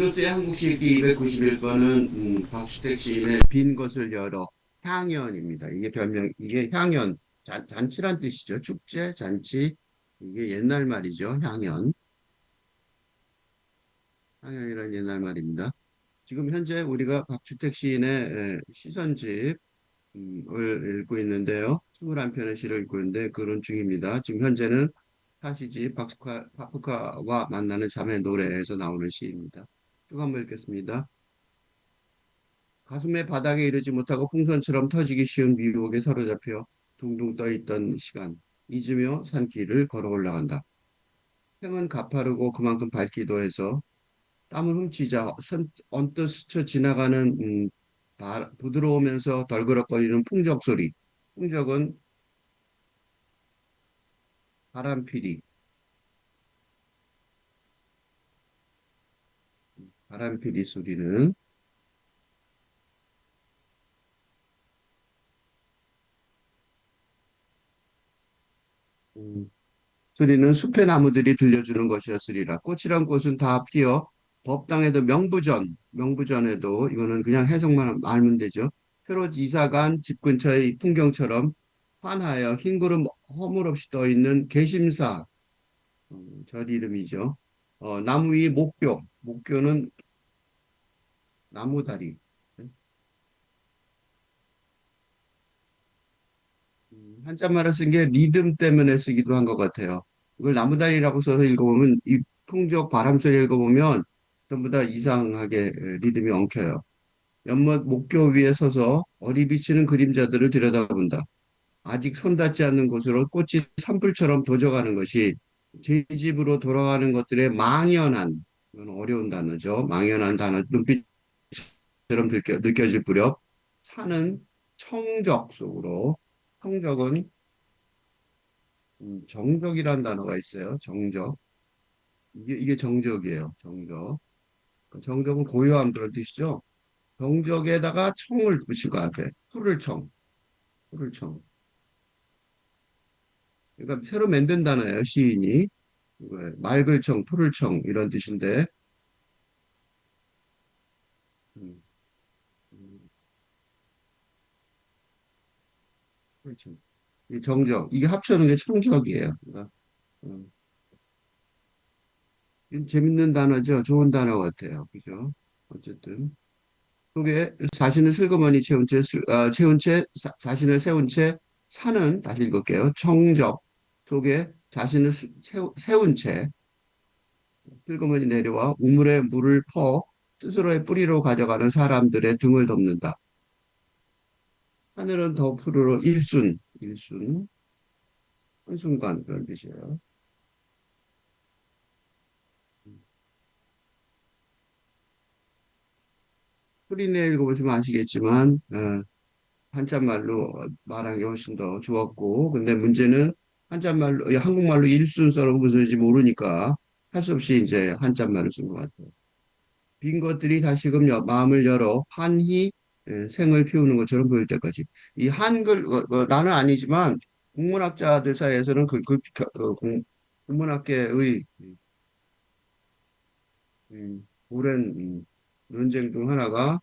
뉴스의 한국식기 291번은 박수택 시인의 빈 것을 열어 향연입니다. 이게 별명, 이게 향연, 잔치란 뜻이죠. 축제, 잔치. 이게 옛날 말이죠. 향연. 향연이라는 옛날 말입니다. 지금 현재 우리가 박주택 시인의 시선집 을 읽고 있는데요. 21편의 시를 읽고 있는데 그런 중입니다. 지금 현재는 타시지 파프카와 만나는 자매 노래에서 나오는 시입니다. 쭉 한번 읽겠습니다. 가슴의 바닥에 이르지 못하고 풍선처럼 터지기 쉬운 미혹에 사로잡혀 둥둥 떠 있던 시간, 잊으며 산길을 걸어 올라간다. 행은 가파르고 그만큼 밝기도 해서 땀을 훔치자 언뜻 스쳐 지나가는 부드러우면서 덜그럭거리는 풍적 소리. 풍적은 바람피리, 바람피리 소리는 음, 소리는 숲의 나무들이 들려주는 것이었으리라. 꽃이란 꽃은 다 피어 법당에도 명부전에도 이거는 그냥 해석만 알면 되죠. 새로 이사간 집 근처의 풍경처럼 환하여 흰 구름 허물없이 떠 있는 개심사 절 이름이죠. 나무 위 목교는 나무다리. 한자말을 쓴 게 리듬 때문에 쓰기도 한 것 같아요. 이걸 나무다리라고 써서 읽어보면 이 풍적 바람소리 읽어보면 전부 다 이상하게 리듬이 엉켜요. 연못 목교 위에 서서 어리 비치는 그림자들을 들여다본다. 아직 손 닿지 않는 곳으로 꽃이 산불처럼 도져가는 것이 제 집으로 돌아가는 것들의 망연한, 이건 어려운 단어죠. 망연한 단어, 눈빛처럼 느껴질 무렵 차는 청적 속으로, 청적은 정적이라는 단어가 있어요. 정적. 이게 정적이에요. 정적. 정적은 고요함 그런 뜻이죠. 정적에다가 청을 붙인 것 같아. 풀을 청. 풀을 청. 그러니까 새로 만든 단어예요. 시인이. 맑을 청, 푸를 청 이런 뜻인데 음, 음, 푸를 청. 이 정적. 이게 합쳐놓은 게 청적이에요. 그러니까, 음, 이건 재밌는 단어죠. 좋은 단어 같아요. 그죠? 어쨌든. 속에 자신을 슬그머니 채운 채 자신을 세운 채 사는 다시 읽을게요. 청적 속에 자신을 세운 채 슬그머니 내려와 우물에 물을 퍼 스스로의 뿌리로 가져가는 사람들의 등을 덮는다. 하늘은 더 푸르러 일순 한순간 그런 뜻이에요. 소리내 읽어보시면 아시겠지만 한자말로 말하는 게 훨씬 더 좋았고 근데 문제는 한국말로 일순서로 무슨 지 모르니까 할 수 없이 이제 한자말을 쓴 것 같아요. 빈 것들이 다시금 마음을 열어 환히 생을 피우는 것처럼 보일 때까지 이 한글 나는 아니지만 국문학자들 사이에서는 국문학계의 오랜 논쟁 중 하나가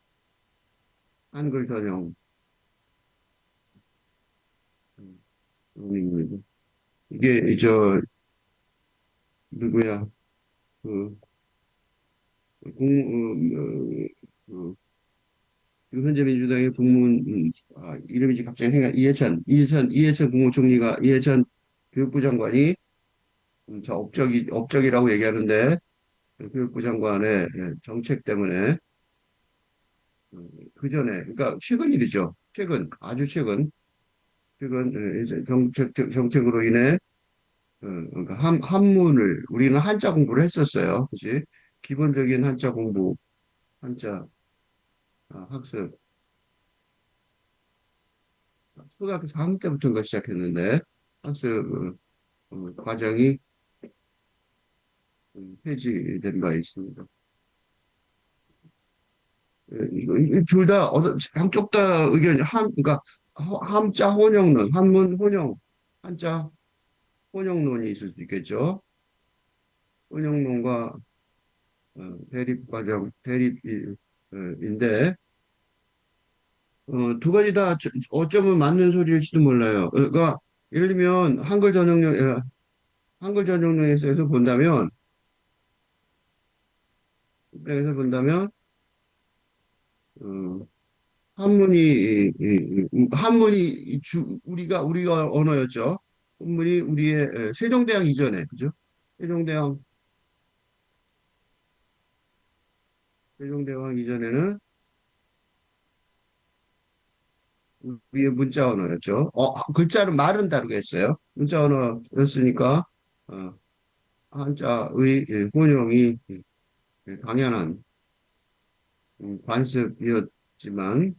한글 전형 논의입니다. 이게 누구야 그 그 현재 민주당의 이름이 지금 갑자기 생각 이해찬 국무총리가 이해찬 교육부 장관이 저 업적이라고 얘기하는데 그 교육부 장관의 정책 때문에 그 전에 그러니까 최근 일이죠. 최근 아주 최근 이제 정책으로 인해 그러니까 한문을 우리는 한자 공부를 했었어요. 그지? 기본적인 한자 공부, 한자 학습 초등학교 4학년 때부터인가 시작했는데 학습 과정이 폐지된 바 있습니다. 둘다 양쪽 다 의견이 그러니까 함자 혼용론, 한문 혼용, 한자 혼용론이 있을 수 있겠죠. 혼용론과 대립 과정, 인데, 두 가지 다 어쩌면 맞는 소리일지도 몰라요. 그러니까, 예를 들면, 한글 전용령에서 본다면, 어, 우리가 언어였죠. 한문이 우리의 세종대왕 이전에, 그죠? 세종대왕, 세종대왕 이전에는 우리의 문자 언어였죠. 말은 다르게 했어요. 문자 언어였으니까, 어, 한자의 혼용이 당연한 관습이었지만,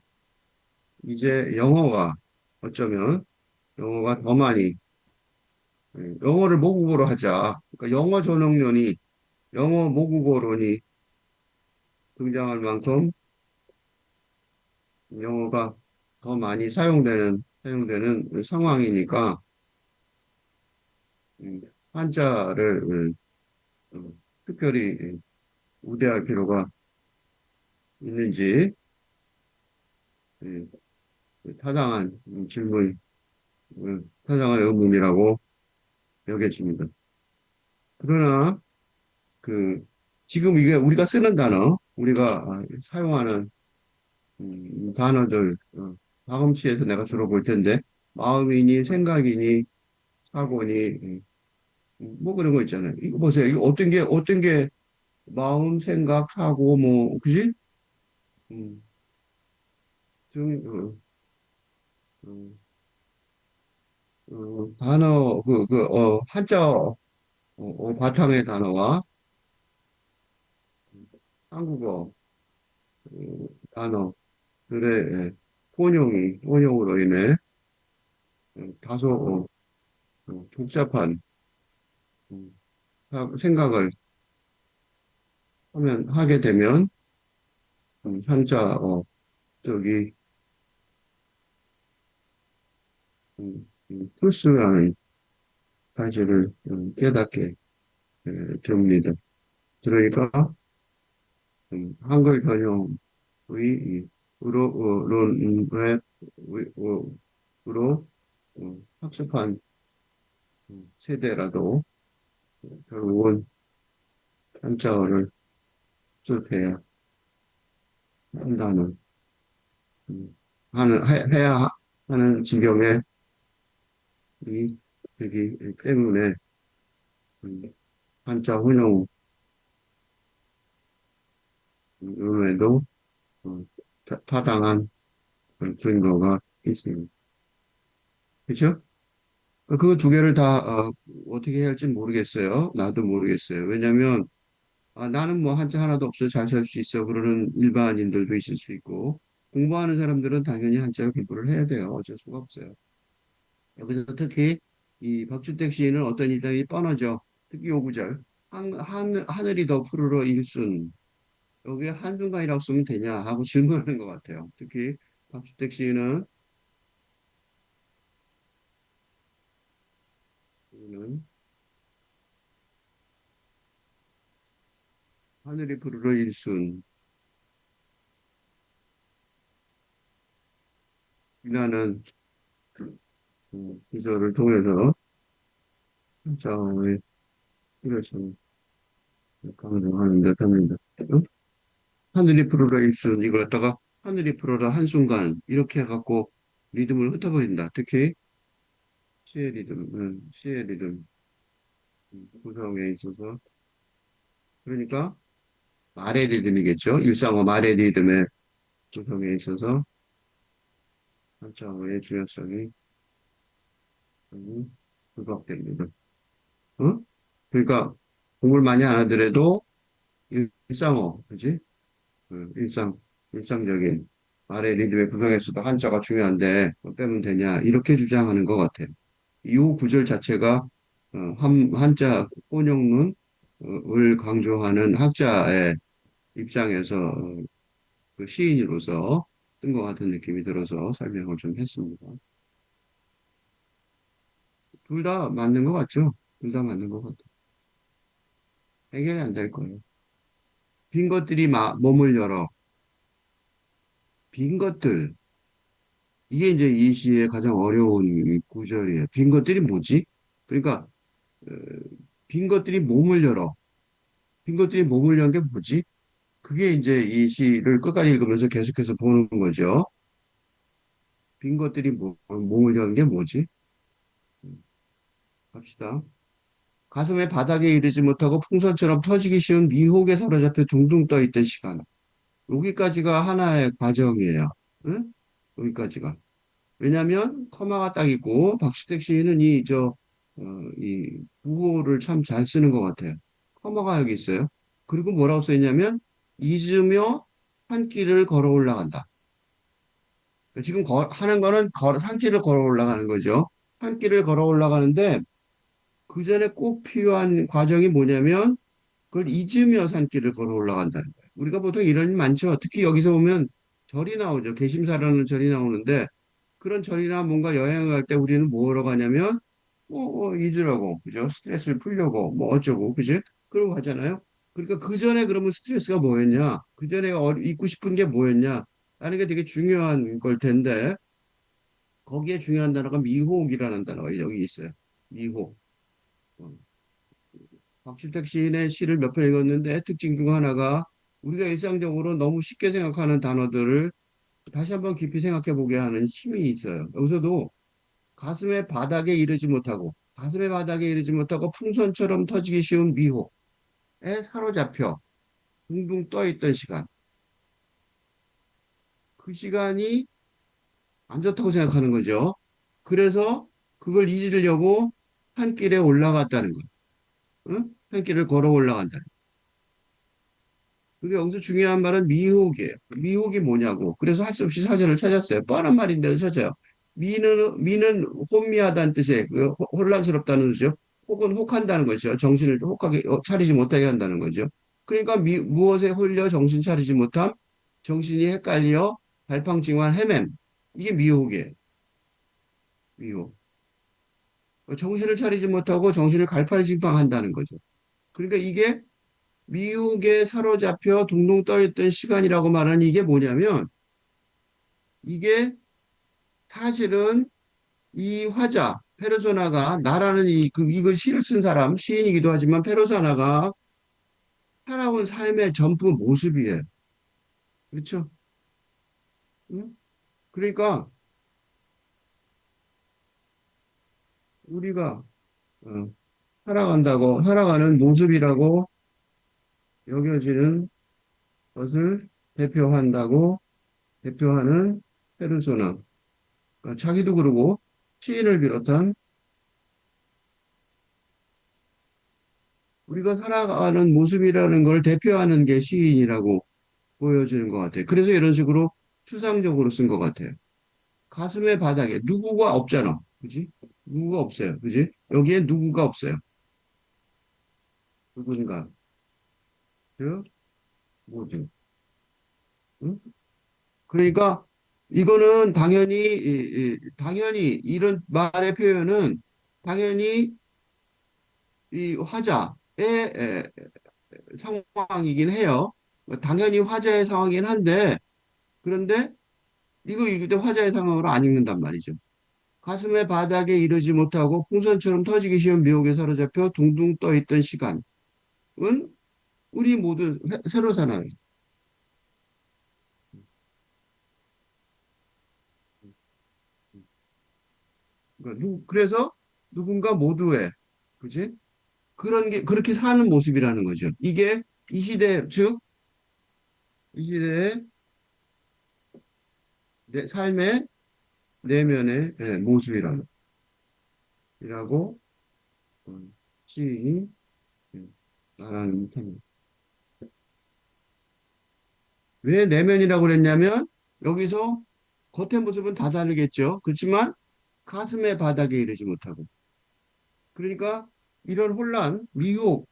이제 어쩌면 영어가 더 많이, 영어를 모국어로 하자. 그러니까 영어 모국어론이 등장할 만큼 영어가 더 많이 사용되는 상황이니까, 음, 한자를 특별히 우대할 필요가 있는지, 음, 타당한 타당한 의문이라고 여겨집니다. 그러나, 그, 지금 이게 우리가 쓰는 우리가 사용하는 단어들, 다음 시에서 내가 주로 볼 텐데, 마음이니, 생각이니, 사고니, 뭐 그런 거 있잖아요. 이거 보세요. 이거 어떤 게 마음, 생각, 사고, 뭐, 그지? 음, 등, 어, 한자, 바탕의 단어와 한국어, 단어들의 혼용으로 인해 다소 복잡한 음, 생각을 하게 되면, 한자어 쪽이, 풀수라는 사실을 깨닫게 됩니다. 그러니까, 한글 전용의 론의 으로 학습한 세대라도 결국은 한자어를 수업해야 한다는, 음, 해야 하는 지경에 되기 때문에, 음, 한자 혼용론에도 타당한 근거가 있습니다. 그렇죠? 그 두 개를 다 어떻게 해야 할지 모르겠어요. 나도 모르겠어요. 왜냐하면 나는 뭐 한자 하나도 없어 잘 살 수 있어 그러는 일반인들도 있을 수 있고 공부하는 사람들은 당연히 한자를 공부를 해야 돼요. 어쩔 수가 없어요. 여기서 특히 이 박주택 시인은 어떤 입장이 뻔하죠. 특히 요 구절 하늘이 더 푸르러 일순 여기에 한순간이라고 쓰면 되냐 하고 질문하는 것 같아요. 특히 박주택 시인은 는 하늘이 푸르러 일순 이라는 구절을 통해서 한자의 뜻을 좀 강조하는 듯합니다. 하늘이 푸르러 일순 이걸 갖다가 하늘이 푸르러 한순간 이렇게 해갖고 리듬을 흩어버린다. 특히 시의 리듬 구성에 있어서 그러니까 말의 리듬이겠죠. 일상어 말의 리듬의 구성에 있어서 한자어의 중요성이 부각됩니다. 어? 그러니까 공부를 많이 안 하더라도 일상어, 그지? 일상적인 말의 리듬의 구성에서도 한자가 중요한데 뭐 빼면 되냐 이렇게 주장하는 것 같아요. 이 구절 자체가 한자 혼용론을 강조하는 학자의 입장에서 그 시인으로서 쓴 것 같은 느낌이 들어서 설명을 좀 했습니다. 둘 다 맞는 것 같죠? 둘 다 맞는 것 같아요. 해결이 안 될 거예요. 빈 것들이 몸을 열어. 빈 것들. 이게 이제 이 시의 가장 어려운 구절이에요. 빈 것들이 뭐지? 그러니까 어, 빈 것들이 몸을 열어. 빈 것들이 몸을 연 게 뭐지? 그게 이제 이 시를 끝까지 읽으면서 계속해서 보는 거죠. 빈 것들이 몸을 연 게 뭐지? 갑시다. 가슴의 바닥에 이르지 못하고 풍선처럼 터지기 쉬운 미혹에 사로잡혀 둥둥 떠 있던 시간. 여기까지가 하나의 과정이에요. 응? 여기까지가. 왜냐하면 커마가 딱 있고 박시택 시인은 이 구호를 참 잘 쓰는 것 같아요. 커마가 여기 있어요. 그리고 뭐라고 써있냐면 잊으며 한 길을 걸어 올라간다. 지금 하는 거는 한 길을 걸어 올라가는 거죠. 한 길을 걸어 올라가는데 그 전에 꼭 필요한 과정이 뭐냐면 그걸 잊으며 산길을 걸어 올라간다는 거예요. 우리가 보통 이런 일 많죠. 특히 여기서 보면 절이 나오죠. 개심사라는 절이 나오는데 그런 절이나 뭔가 여행을 갈 때 우리는 뭐하러 가냐면 잊으려고 그죠? 스트레스를 풀려고 뭐 어쩌고 그지? 그러고 가잖아요. 그러니까 그 전에 그러면 스트레스가 뭐였냐? 그 전에 잊고 싶은 게 뭐였냐? 라는 게 되게 중요한 걸 텐데 거기에 중요한 단어가 미혹이라는 단어가 여기 있어요. 미혹. 어. 박실택 시인의 시를 몇 편 읽었는데 특징 중 하나가 우리가 일상적으로 너무 쉽게 생각하는 단어들을 다시 한번 깊이 생각해 보게 하는 힘이 있어요. 여기서도 가슴의 바닥에 이르지 못하고 풍선처럼 터지기 쉬운 미혹에 사로잡혀 둥둥 떠 있던 시간. 그 시간이 안 좋다고 생각하는 거죠. 그래서 그걸 잊으려고 한 길에 올라갔다는 거. 응? 한 길을 걸어 올라간다. 그게 여기서 중요한 말은 미혹이에요. 미혹이 뭐냐고. 그래서 할 수 없이 사전을 찾았어요. 뻔한 말인데도 찾아요. 미는 혼미하다는 뜻이에요. 혼란스럽다는 뜻이죠. 혹은 혹한다는 것이죠. 정신을 혹하게 차리지 못하게 한다는 거죠. 그러니까 무엇에 홀려 정신 차리지 못함, 정신이 헷갈려 갈팡증한 헤맴. 이게 미혹이에요. 미혹. 정신을 차리지 못하고 정신을 갈팡질팡한다는 거죠. 그러니까 이게 미혹에 사로잡혀 둥둥 떠있던 시간이라고 말하는 이게 뭐냐면 이게 사실은 이 화자 페르소나가 나라는 이걸 시를 쓴 사람 시인이기도 하지만 페르소나가 살아온 삶의 전부 모습이에요. 그렇죠? 응? 그러니까 우리가 어, 살아가는 모습이라고 여겨지는 것을 대표하는 페르소나. 그러니까 자기도 그러고 시인을 비롯한 우리가 살아가는 모습이라는 걸 대표하는 게 시인이라고 보여지는 것 같아요. 그래서 이런 식으로 추상적으로 쓴 것 같아요. 가슴의 바닥에 누구가 없잖아. 그지? 누구가 없어요. 그지? 여기에 누구가 없어요. 누군가. 그 뭐지? 응? 그러니까 이거는 당연히 이런 말의 표현은 당연히 이 화자의 상황이긴 해요. 당연히 화자의 상황이긴 한데 그런데 이거 읽을 때 화자의 상황으로 안 읽는단 말이죠. 가슴의 바닥에 이르지 못하고 풍선처럼 터지기 쉬운 미혹에 사로잡혀 둥둥 떠 있던 시간은 우리 모두 새로 사나요. 그러니까 그래서 누군가 모두의 그지? 그런 게 그렇게 사는 모습이라는 거죠. 이게 이 시대 즉 이 시대의 삶의 내면의 모습이라고 어, 시인이 예, 말하는 셈입니다. 왜 내면이라고 그랬냐면 여기서 겉의 모습은 다 다르겠죠. 그렇지만 가슴의 바닥에 이르지 못하고. 그러니까 이런 미혹의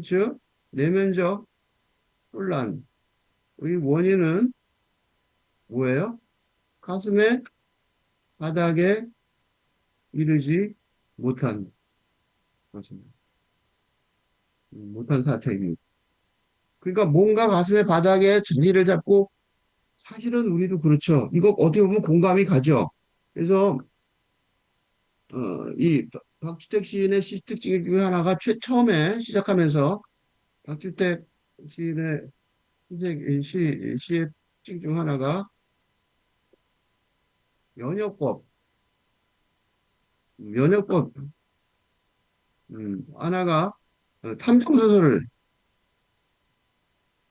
즉 내면적 혼란의 원인은 뭐예요? 가슴의 바닥에 이르지 못한 것입니다. 못한 사태입니다. 그러니까 뭔가 가슴의 바닥에 자리를 잡고 사실은 우리도 그렇죠. 이거 어떻게 보면 공감이 가죠. 그래서 이 박주택 시인의 시 특징 중에 하나가 처음에 시작하면서 박주택 시인의 시의 특징 중 하나가 연역법, 연역법 하나가 탐정소설을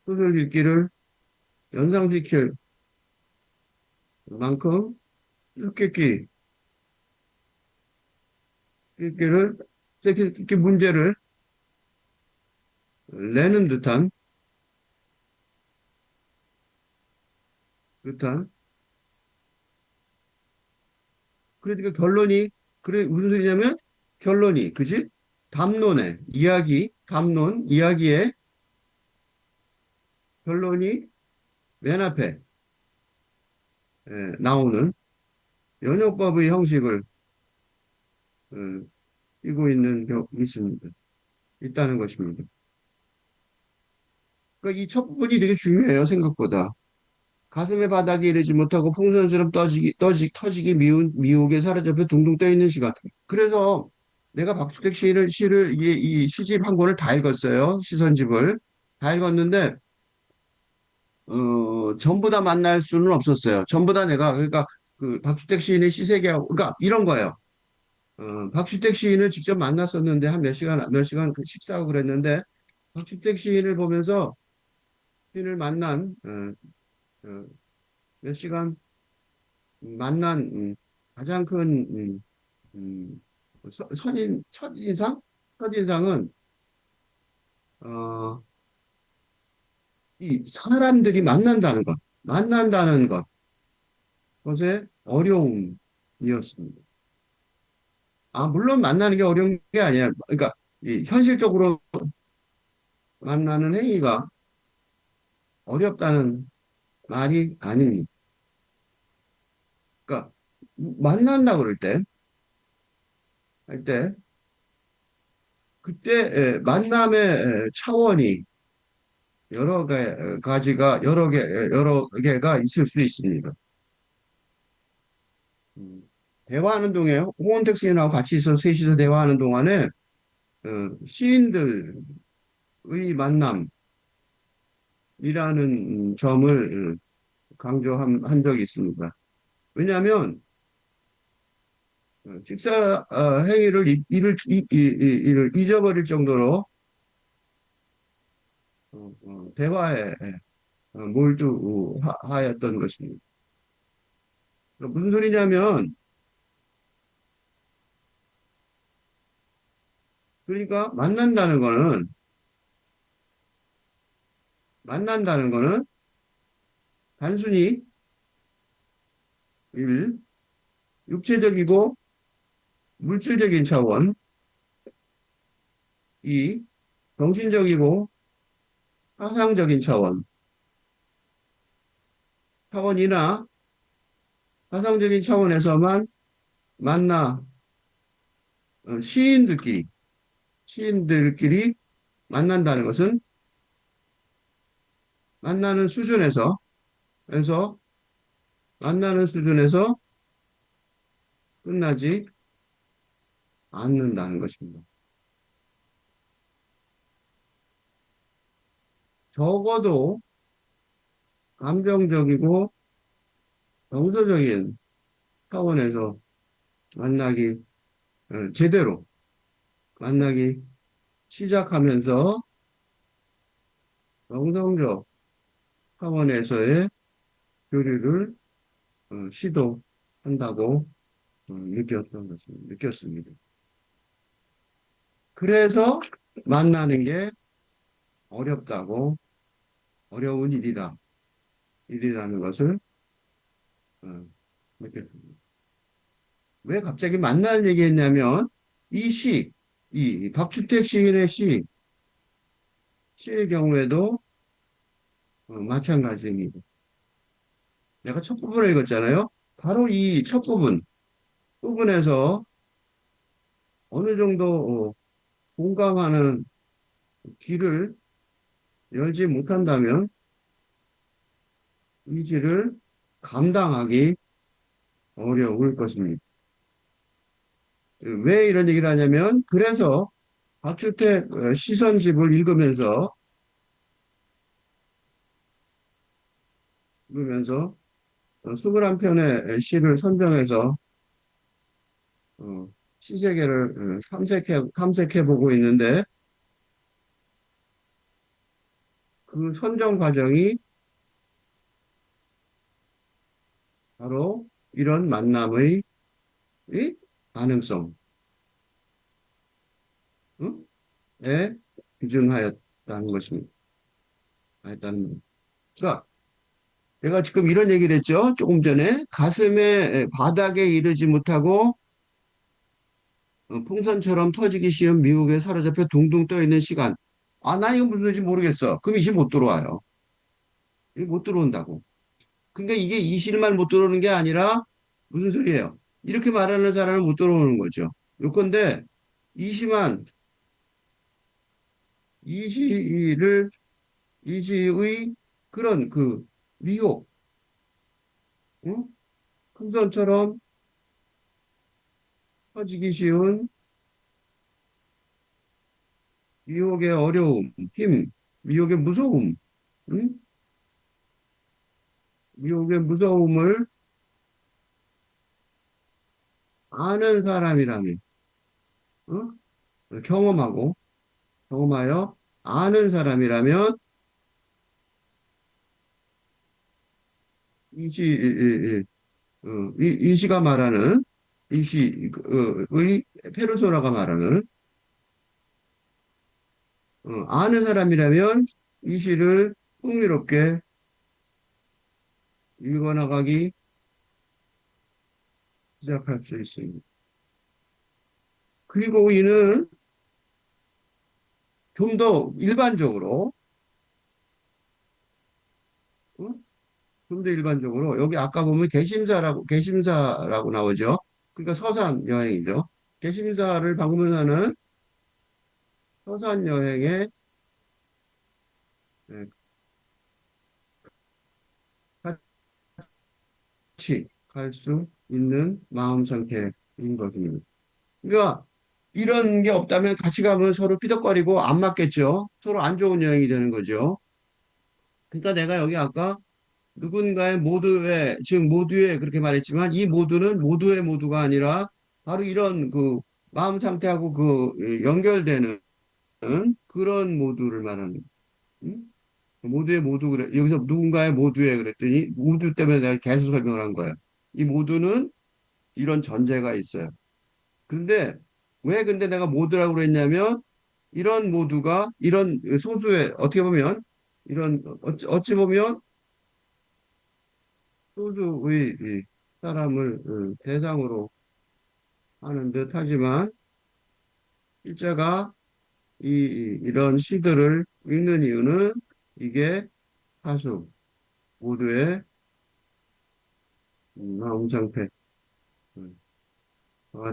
소설 읽기를 연상시킬 만큼 수수께끼 를 수수께끼 문제를 내는 듯한 그러니까 결론이 그래 무슨 소리냐면 결론이 그지 담론의 이야기 담론 이야기의 결론이 맨 앞에 나오는 연역법의 형식을 띠고 있는 경우 있습니다. 있다는 것입니다. 그러니까 이 첫 부분이 되게 중요해요 생각보다. 가슴의 바닥에 이르지 못하고 풍선처럼 터지기 미혹에 사로잡혀 둥둥 떠 있는 시간. 그래서 내가 박주택 시를 이 시집 한 권을 다 읽었어요. 시선집을. 다 읽었는데, 전부 다 만날 수는 없었어요. 전부 다 내가, 그러니까 그 박주택 시인의 시세계하고, 그러니까 이런 거예요. 박주택 시인을 직접 만났었는데 한 몇 시간 그 식사하고 그랬는데, 박주택 시인을 보면서 시인을 만난, 어, 몇 시간 만난 가장 큰 음, 첫인상은 어, 이 사람들이 만난다는 것의 어려움이었습니다. 아, 물론 만나는 게 어려운 게 아니에요. 그러니까 이 현실적으로 만나는 행위가 어렵다는 말이 아닙니다. 그러니까 만난다 그럴 때, 할 때, 그때 만남의 차원이 여러 개가 있을 수 있습니다. 음, 대화하는 동에 호원택 시인하고 같이 있어 셋이서 대화하는 동안에 시인들의 만남이라는 점을 강조한 한 적이 있습니다. 왜냐하면 직사 행위를 이를 잊어버릴 정도로 대화에 몰두하였던 것입니다. 무슨 소리냐면 그러니까 만난다는 거는 단순히 일 육체적이고 물질적인 차원, 이 정신적이고 사상적인 차원이나 사상적인 차원에서만 만나 어, 시인들끼리 시인들끼리 만난다는 것은 만나는 수준에서 그래서 만나는 수준에서 끝나지 않는다는 것입니다. 적어도 감정적이고 정서적인 차원에서 만나기 제대로 만나기 시작하면서 정성적 차원에서의 교류를 시도한다고 느꼈습니다. 그래서 만나는 게 어렵다고 어려운 일이라는 것을 어, 느꼈습니다. 왜 갑자기 만나는 얘기했냐면 이 시, 이 박주택 시인의 시의 경우에도 마찬가지입니다. 내가 첫 부분을 읽었잖아요. 바로 이 첫 부분에서 어느 정도 공감하는 귀를 열지 못한다면 의지를 감당하기 어려울 것입니다. 왜 이런 얘기를 하냐면, 그래서 박주택 시선집을 읽으면서 21편의 시를 선정해서 어, 시세계를 탐색해 보고 있는데, 그 선정 과정이 바로 이런 만남의 이 가능성, 응? 에 기준하였다는 것입니다. 하였다는 것. 그러니까 내가 지금 이런 얘기를 했죠. 조금 전에 가슴의 바닥에 이르지 못하고 풍선처럼 터지기 쉬운 미국에 사로잡혀 둥둥 떠 있는 시간. 아, 나 이거 무슨 소리인지 모르겠어. 그럼 이시 못 들어와요. 이게 못 들어온다고. 그러니까 이게 이시만 못 들어오는 게 아니라 무슨 소리예요? 이렇게 말하는 사람은 못 들어오는 거죠. 요건데 이시만 이시를 이시의 그런 그 미혹, 응? 풍선처럼 터지기 쉬운 미혹의 어려움, 힘, 미혹의 무서움, 응? 미혹의 무서움을 아는 사람이라면, 어? 경험하고, 경험하여 아는 사람이라면, 이시가 말하는, 의 페르소나가 말하는, 아는 사람이라면 이시를 흥미롭게 읽어나가기 시작할 수 있습니다. 그리고 이는 좀 더 일반적으로, 어? 좀 더 일반적으로 여기 아까 보면 개심사라고 나오죠. 그러니까 서산 여행이죠. 개심사를 방문하는 서산 여행에 같이 갈 수 있는 마음 상태인 것입니다. 그러니까 이런 게 없다면 같이 가면 서로 삐덕거리고 안 맞겠죠. 서로 안 좋은 여행이 되는 거죠. 그러니까 내가 여기 아까 누군가의 모두의, 즉 모두의 그렇게 말했지만 이 모두는 모두의 모두가 아니라 바로 이런 그 마음 상태하고 그 연결되는 그런 모두를 말하는. 응? 모두의 모두 그래. 여기서 누군가의 모두의 그랬더니 모두 때문에 내가 계속 설명을 한 거야. 이 모두는 이런 전제가 있어요. 근데 왜 근데 내가 모두라고 그랬냐면 이런 모두가 이런 소수의 어떻게 보면 이런 어찌 보면 소수의 이 사람을 대상으로 하는 듯 하지만 실제가 이런 시들을 읽는 이유는 이게 다수 모두의 마음 상태가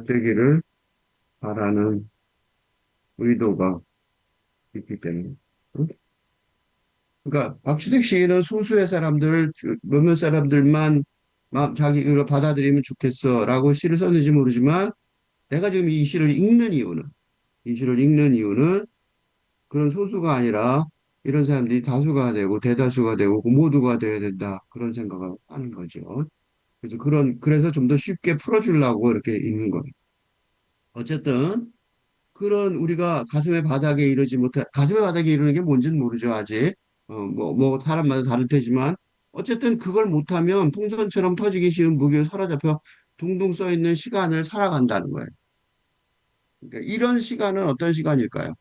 되기를 바라는 의도가 있기 때문에. 응? 그러니까 박주택 시인은 소수의 사람들, 몇몇 사람들만 자기 의로 받아들이면 좋겠어라고 시를 썼는지 모르지만 내가 지금 이 시를 읽는 이유는 그런 소수가 아니라 이런 사람들이 다수가 되고 대다수가 되고 그 모두가 되어야 된다. 그런 생각을 하는 거죠. 그래서 좀 더 쉽게 풀어주려고 이렇게 읽는 거예요. 어쨌든 그런 우리가 가슴의 바닥에 이르는 게 뭔지는 모르죠, 아직. 사람마다 다를 테지만, 어쨌든 그걸 못하면 풍선처럼 터지기 쉬운 무기에 사로잡혀 둥둥 써 있는 시간을 살아간다는 거예요. 그러니까 이런 시간은 어떤 시간일까요?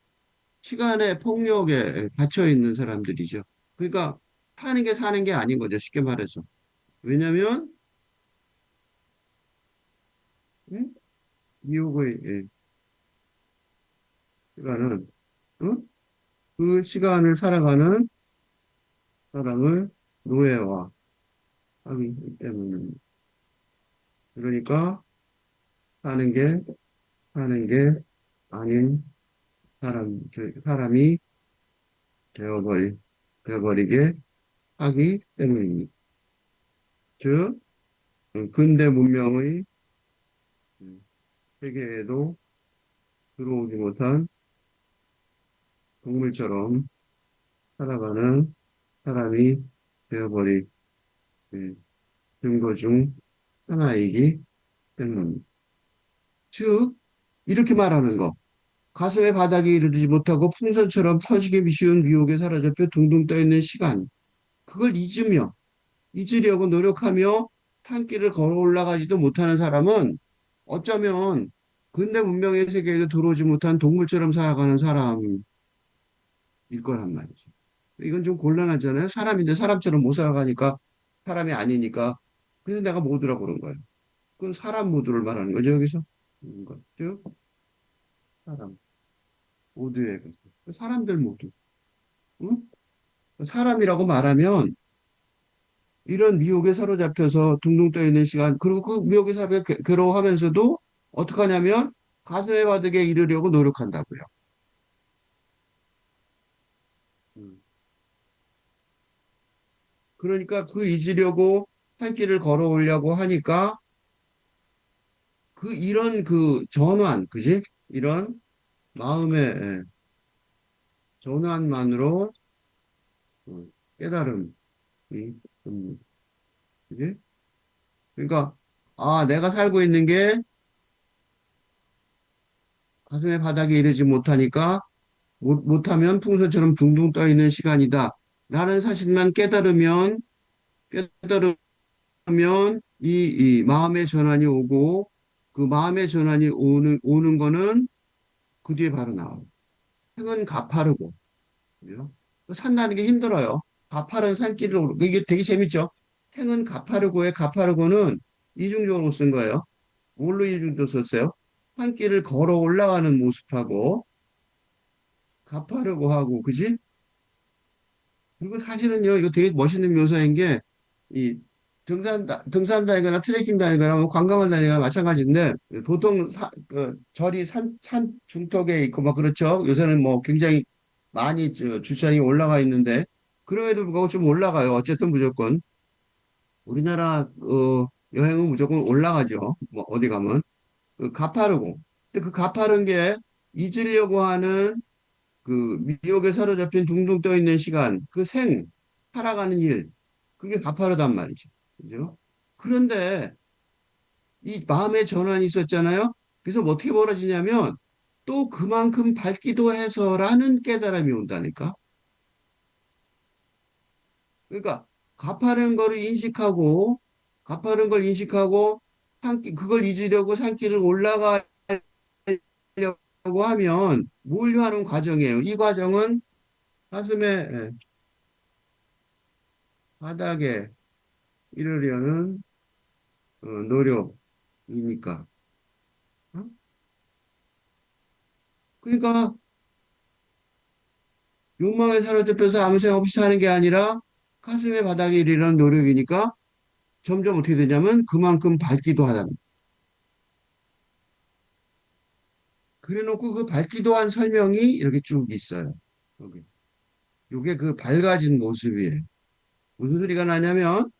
시간의 폭력에 갇혀 있는 사람들이죠. 그러니까 사는 게 아닌 거죠, 쉽게 말해서. 왜냐면, 응? 미국의 시간은, 응? 그 시간을 살아가는 사람을 노예화 하기 때문에. 그러니까 사는 게 사는 게 아닌 사람이 되어버리, 되어버리게 하기 때문입니다. 즉, 근대 문명의 음, 세계에도 들어오지 못한 동물처럼 살아가는 사람이 되어버린 증거 중 하나이기 때문입니다. 즉, 이렇게 말하는 거. 가슴의 바닥에 이르지 못하고 풍선처럼 터지기 쉬운 미혹에 사로잡혀 둥둥 떠 있는 시간. 그걸 잊으려고 노력하며 산길을 걸어 올라가지도 못하는 사람은 어쩌면 근대 문명의 세계에도 들어오지 못한 동물처럼 살아가는 사람일 거란 말이죠. 이건 좀 곤란하잖아요. 사람인데 사람처럼 못 살아가니까 사람이 아니니까. 그래서 내가 모두라고 그런 거예요. 그건 사람 모두를 말하는 거죠, 여기서. 즉, 사람. 모두의 것을. 사람들 모두. 응? 사람이라고 말하면 이런 미혹에 사로잡혀서 둥둥 떠 있는 시간, 그리고 그 미혹에 사로잡혀 괴로워하면서도 어떻게 하냐면 가슴의 바닥에 이르려고 노력한다고요. 음. 그러니까 그 잊으려고 산길을 걸어오려고 하니까 이런 전환, 그지? 이런 마음의 전환만으로 깨달음이 옵니다. 그지? 그러니까 아, 내가 살고 있는 게 가슴의 바닥에 이르지 못하니까 못하면 풍선처럼 둥둥 떠 있는 시간이다. 라는 사실만 깨달으면 이 마음의 전환이 오고 그 마음의 전환이 오는 거는 그 뒤에 바로 나와요. 생은 가파르고. 그죠? 산다는 게 힘들어요. 가파른 산길을 이게 되게 재밌죠? 생은 가파르고의 가파르고는 이중적으로 쓴 거예요. 뭘로 이중도 썼어요? 산길을 걸어 올라가는 모습하고 가파르고 하고, 그지? 그리고 사실은요, 이거 되게 멋있는 묘사인 게, 이 등산 다니거나 트레킹 다니거나 뭐 관광을 다니거나 마찬가지인데, 보통 절이 산 중턱에 있고 막 그렇죠. 요새는 뭐 굉장히 많이 주차장이 올라가 있는데, 그럼에도 불구하고 좀 올라가요. 어쨌든 무조건. 우리나라, 여행은 무조건 올라가죠. 뭐 어디 가면. 가파르고. 근데 그 가파른 게 잊으려고 하는 미혹에 사로잡힌 둥둥 떠 있는 시간, 살아가는 일, 그게 가파르단 말이죠. 그죠? 그런데 이 마음의 전환이 있었잖아요. 그래서 뭐 어떻게 벌어지냐면 또 그만큼 밝기도 해서라는 깨달음이 온다니까. 그러니까 가파른 거를 인식하고, 가파른 걸 인식하고, 그걸 잊으려고 산길을 올라가려고 하면 뭘 하는 과정이에요. 이 과정은 가슴에 바닥에 이르려는 노력이니까. 어? 그러니까 욕망에 사로잡혀서 아무 생각 없이 사는 게 아니라 가슴의 바닥에 이르려는 노력이니까 점점 어떻게 되냐면 그만큼 밝기도 하다. 그래놓고 그 밝기도 한 설명이 이렇게 쭉 있어요. 여기. 요게 그 밝아진 모습이에요. 무슨 소리가 나냐면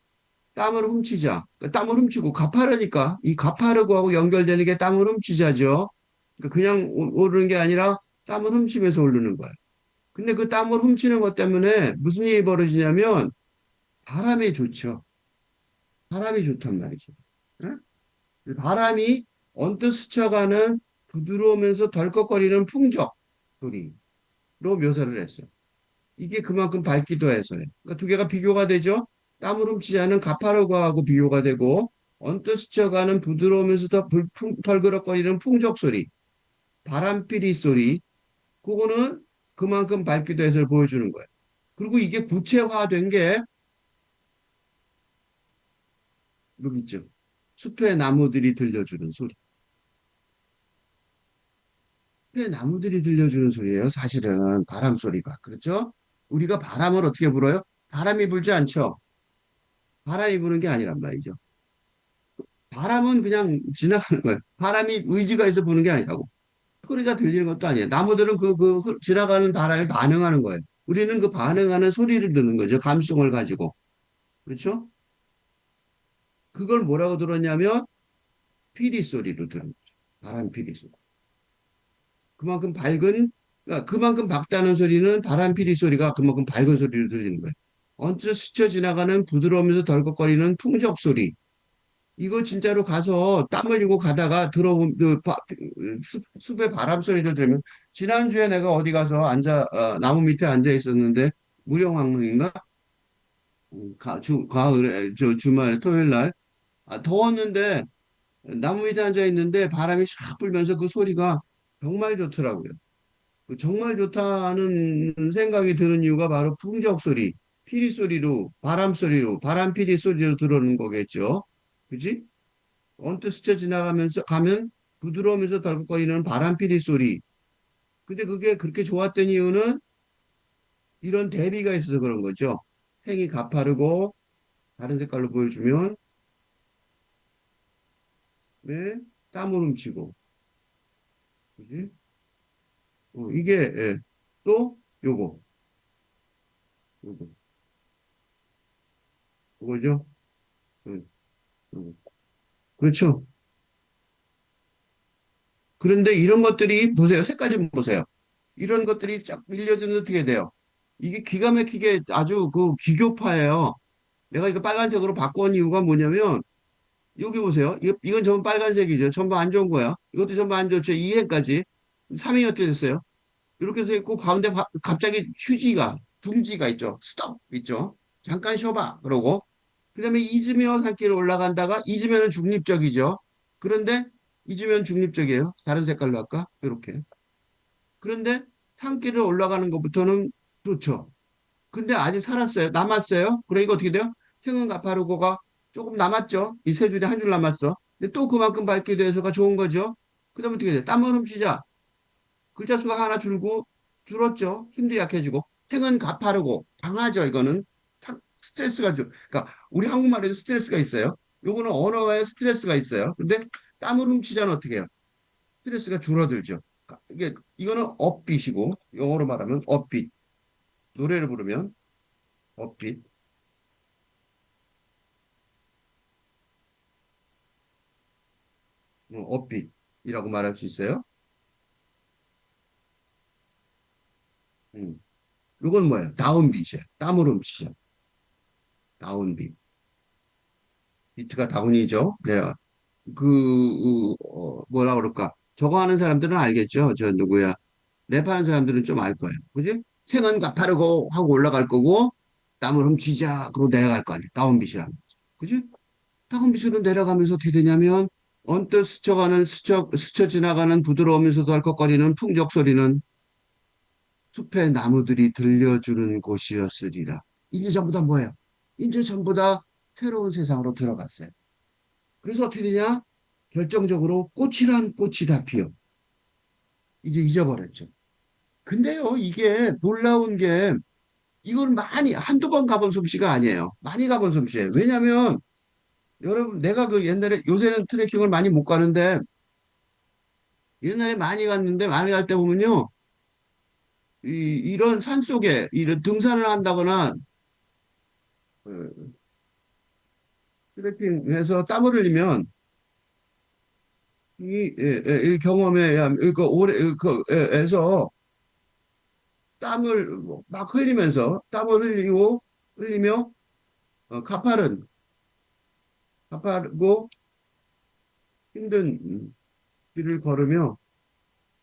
땀을 훔치자. 그러니까 땀을 훔치고 가파르니까 이 가파르고하고 연결되는 게 땀을 훔치자죠. 그러니까 그냥 오르는 게 아니라 땀을 훔치면서 오르는 거예요. 근데 그 땀을 훔치는 것 때문에 무슨 일이 벌어지냐면 바람이 좋죠. 바람이 좋단 말이죠. 응? 바람이 언뜻 스쳐가는 부드러우면서 덜컥거리는 풍적 소리로 묘사를 했어요. 이게 그만큼 밝기도 해서요. 그러니까 두 개가 비교가 되죠. 땀을 훔치지 않은 가파르고하고 비교가 되고 언뜻 스쳐가는 부드러우면서 덜그럭거리는 풍적 소리, 바람피리 소리, 그거는 그만큼 밝기도 해서 보여주는 거예요. 그리고 이게 구체화된 게 여기 있죠. 숲의 나무들이 들려주는 소리. 숲의 나무들이 들려주는 소리예요. 사실은 바람 소리가. 그렇죠? 우리가 바람을 어떻게 불어요? 바람이 불지 않죠. 바람이 부는 게 아니란 말이죠. 바람은 그냥 지나가는 거예요. 바람이 의지가 있어 부는 게 아니라고. 소리가 들리는 것도 아니에요. 나무들은 지나가는 바람에 반응하는 거예요. 우리는 그 반응하는 소리를 듣는 거죠. 감성을 가지고. 그렇죠? 그걸 뭐라고 들었냐면 피리 소리로 들은 거죠. 바람 피리 소리. 그만큼 밝은, 그러니까 그만큼 밝다는 소리는 바람 피리 소리가 그만큼 밝은 소리로 들리는 거예요. 언뜻 스쳐 지나가는 부드러우면서 덜컥거리는 풍적 소리. 이거 진짜로 가서 땀 흘리고 가다가 들어본 숲의 바람 소리를 들으면 지난주에 내가 어디 가서 나무 밑에 앉아 있었는데 무령왕릉인가? 가을에 주말에 토요일 날 더웠는데 나무 밑에 앉아 있는데 바람이 샥 불면서 그 소리가 정말 좋더라고요. 그 정말 좋다는 생각이 드는 이유가 바로 풍적 소리, 피리 소리로, 바람 소리로, 바람 피리 소리로 들어오는 거겠죠. 그지? 언뜻 스쳐 지나가면서 가면 부드러우면서 덜컥거리는 바람 피리 소리. 근데 그게 그렇게 좋았던 이유는 이런 대비가 있어서 그런 거죠. 생이 가파르고 다른 색깔로 보여주면 왜 땀을 훔치고, 그지? 이게 또 요거, 요거, 요거죠. 음, 그렇죠. 그런데 이런 것들이 보세요. 색깔 좀 보세요. 이런 것들이 쫙 밀려드는 어떻게 돼요? 이게 기가 막히게 아주 그 기교파예요. 내가 이거 빨간색으로 바꾼 이유가 뭐냐면 여기 보세요. 이건 전부 빨간색이죠. 전부 안 좋은 거야. 이것도 전부 안 좋죠. 2행까지. 3행이 어떻게 됐어요? 이렇게 돼 있고 가운데 갑자기 휴지가 둥지가 있죠. 스톱 있죠. 잠깐 쉬어봐. 그러고 그다음에 잊으며 산길을 올라간다가 잊으면은 중립적이죠. 그런데 잊으면 중립적이에요. 다른 색깔로 할까? 이렇게. 그런데 산길을 올라가는 것부터는 좋죠. 근데 아직 살았어요. 남았어요. 그래 이거 어떻게 돼요? 태릉 가파르고가 조금 남았죠. 이 세 줄에 한 줄 남았어. 근데 또 그만큼 밝게 돼서가 좋은 거죠. 그다음에 어떻게 돼? 땀을 훔치자. 글자 수가 하나 줄었죠. 힘도 약해지고. 생은 가파르고 강하죠. 이거는 스트레스가 좀. 그러니까 우리 한국말에도 스트레스가 있어요. 요거는 언어에 스트레스가 있어요. 근데 땀을 훔치자는 어떻게 해요? 스트레스가 줄어들죠. 이게 이거는 업빛이고 영어로 말하면 업빛. 노래를 부르면 업빛, 업빛이라고 말할 수 있어요. 음. 이건 뭐예요? 다운빛이에요. 땀을 훔치죠. 다운빛. 비트가 다운이죠. 네. 뭐라 그럴까? 저거 하는 사람들은 알겠죠? 저 누구야? 랩하는 사람들은 좀 알 거예요. 그지? 생은 가파르고 하고 올라갈 거고, 땀을 훔치자. 그러고 내려갈 거 아니에요. 다운빛이라는 거죠. 그지? 다운빛으로 내려가면서 어떻게 되냐면, 언뜻 스쳐 지나가는 부드러우면서도 덜컥거리는 풍적 소리는 숲의 나무들이 들려주는 곳이었으리라. 이제 전부 다 뭐예요? 이제 전부 다 새로운 세상으로 들어갔어요. 그래서 어떻게 되냐? 결정적으로 꽃이란 꽃이 다 피어. 이제 잊어버렸죠. 근데요, 이게 놀라운 게 이걸 많이 한두 번 가본 솜씨가 아니에요. 많이 가본 솜씨예요. 왜냐면 여러분 내가 그 옛날에 요새는 트레킹을 많이 못 가는데 옛날에 많이 갔는데 많이 갈 때 보면요. 이런 산 속에 이런 등산을 한다거나 어, 트레킹해서 땀을 흘리면 이 경험에 그 오래 에서 땀을 막 흘리면서 땀을 흘리며 가파르고 힘든 길을 걸으며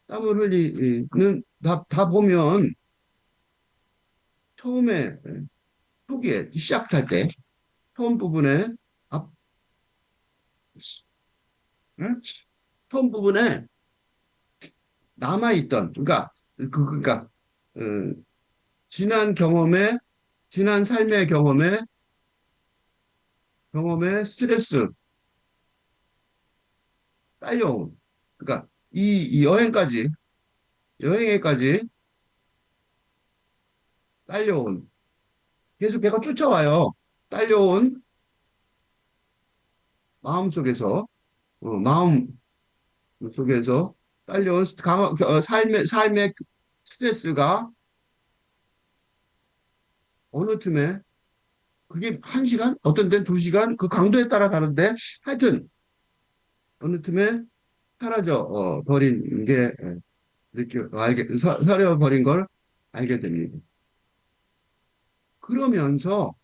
땀을 흘리는 다 보면 처음에 초기에 시작할 때 처음 부분에 앞 응? 처음 부분에 남아있던 그러니까 어, 지난 경험에 지난 삶의 경험에 스트레스 딸려온 그러니까 이 여행에까지 딸려온 계속 걔가 쫓아와요. 딸려온 마음 속에서 마음 속에서 딸려온 삶의 스트레스가 어느 틈에 그게 한 시간, 어떤 때는 두 시간, 그 강도에 따라 다른데 하여튼 어느 틈에 사라져 버린 게 사려 버린 걸 알게 됩니다. 그러면서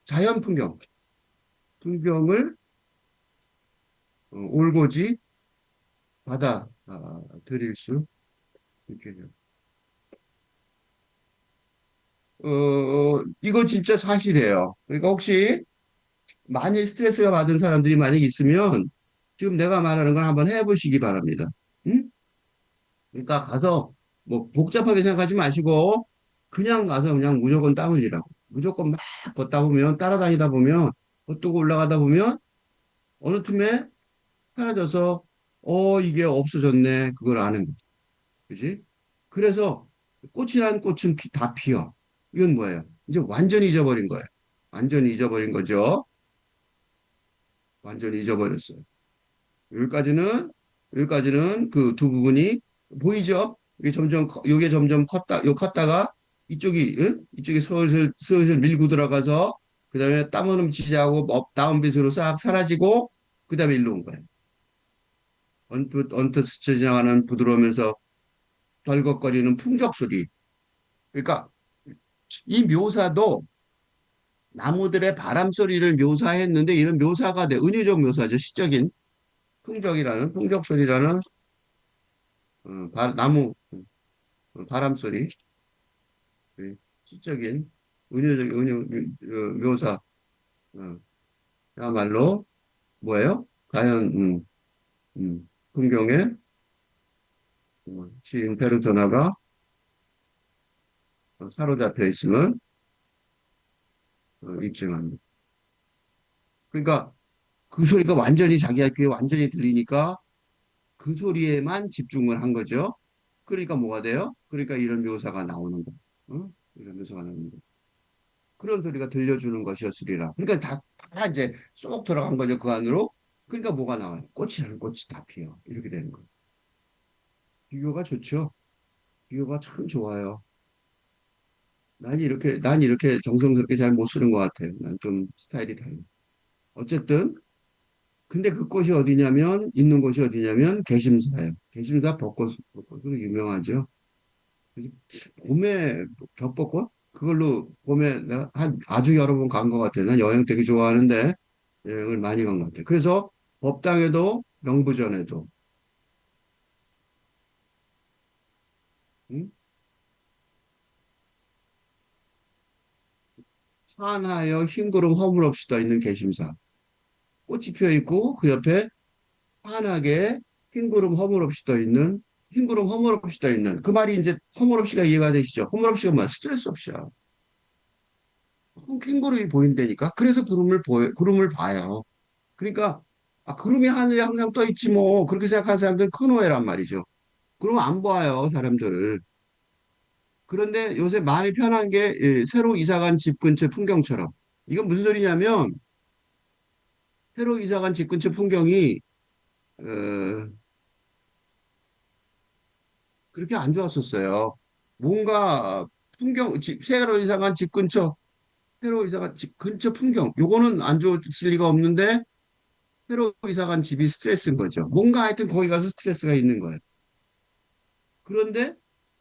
자연 풍경을 올곧이 받아 들일 수 있게 돼요. 이거 진짜 사실이에요. 그러니까 혹시 많이 스트레스가 받은 사람들이 만약 있으면 지금 내가 말하는 걸 한번 해보시기 바랍니다. 응? 그러니까 가서 뭐 복잡하게 생각하지 마시고 그냥 가서 그냥 무조건 땀 흘리라고. 무조건 막 걷다 보면 따라다니다 보면 걷고 올라가다 보면 어느 틈에 사라져서 이게 없어졌네 그걸 아는 거지. 그지? 그래서 꽃이란 꽃은 다 피어. 이건 뭐예요? 이제 완전히 잊어버린 거예요. 완전히 잊어버린 거죠. 완전히 잊어버렸어요. 여기까지는 그 두 부분이 보이죠? 이게 점점 컸다가 이쪽이 슬슬 밀고 들어가서 그 다음에 땀 넘치자고 다운빗으로 싹 사라지고 그 다음에 일로 온 거예요. 언뜻 스쳐 지나가는 부드러우면서 덜컥거리는 풍적 소리. 그러니까 이 묘사도 나무들의 바람 소리를 묘사했는데 이런 묘사가 은유적 묘사죠. 시적인 풍적 소리라는 나무 바람 소리, 예, 시적인 묘사, 어, 야말로 뭐예요? 자연 풍경에 시인 페르소나가 사로잡혀 있음을 입증합니다. 그러니까 그 소리가 완전히 자기가 귀에 완전히 들리니까 그 소리에만 집중을 한 거죠. 그러니까 뭐가 돼요? 그러니까 이런 묘사가 나오는 거. 이런 묘사가 나오는 거. 그런 소리가 들려주는 것이었으리라. 그러니까 다 이제 쏙 들어간 거죠, 그 안으로. 그러니까 뭐가 나와요? 꽃이라는 꽃이 다 피어. 이렇게 되는 거예요. 비교가 좋죠. 비교가 참 좋아요. 난 이렇게 정성스럽게 잘 못 쓰는 것 같아요. 난 좀 스타일이 달라. 어쨌든, 근데 그 꽃이 어디냐면, 있는 곳이 어디냐면, 개심사예요. 개심사 벚꽃으로 유명하죠. 그래서 봄에 겹벚꽃? 그걸로 봄에 내가 아주 여러 번 간 것 같아요. 난 여행 되게 좋아하는데 여행을 많이 간 것 같아요. 그래서 법당에도 명부전에도 응? 산하여 흰구름 허물없이도 있는 개심사. 꽃이 피어 있고 그 옆에 환하게 흰구름 허물없이 떠 있는 그 말이 이제 허물없이가 이해가 되시죠? 허물없이가 뭐야? 스트레스 없이야. 흰구름이 보인다니까. 그래서 구름을 봐요. 그러니까 구름이 하늘에 항상 떠 있지 뭐 그렇게 생각하는 사람들은 큰 오해란 말이죠. 그러면 안 봐요 사람들. 그런데 요새 마음이 편한 게 새로 이사 간 집 근처 풍경처럼. 이건 무슨 소리냐면 새로 이사 간 집 근처 풍경이 어, 그렇게 안 좋았었어요. 뭔가 새로 이사 간 집 근처 새로 이사 간 집 근처 풍경 요거는 안 좋을 리가 없는데 새로 이사 간 집이 스트레스인 거죠. 뭔가 하여튼 거기 가서 스트레스가 있는 거예요. 그런데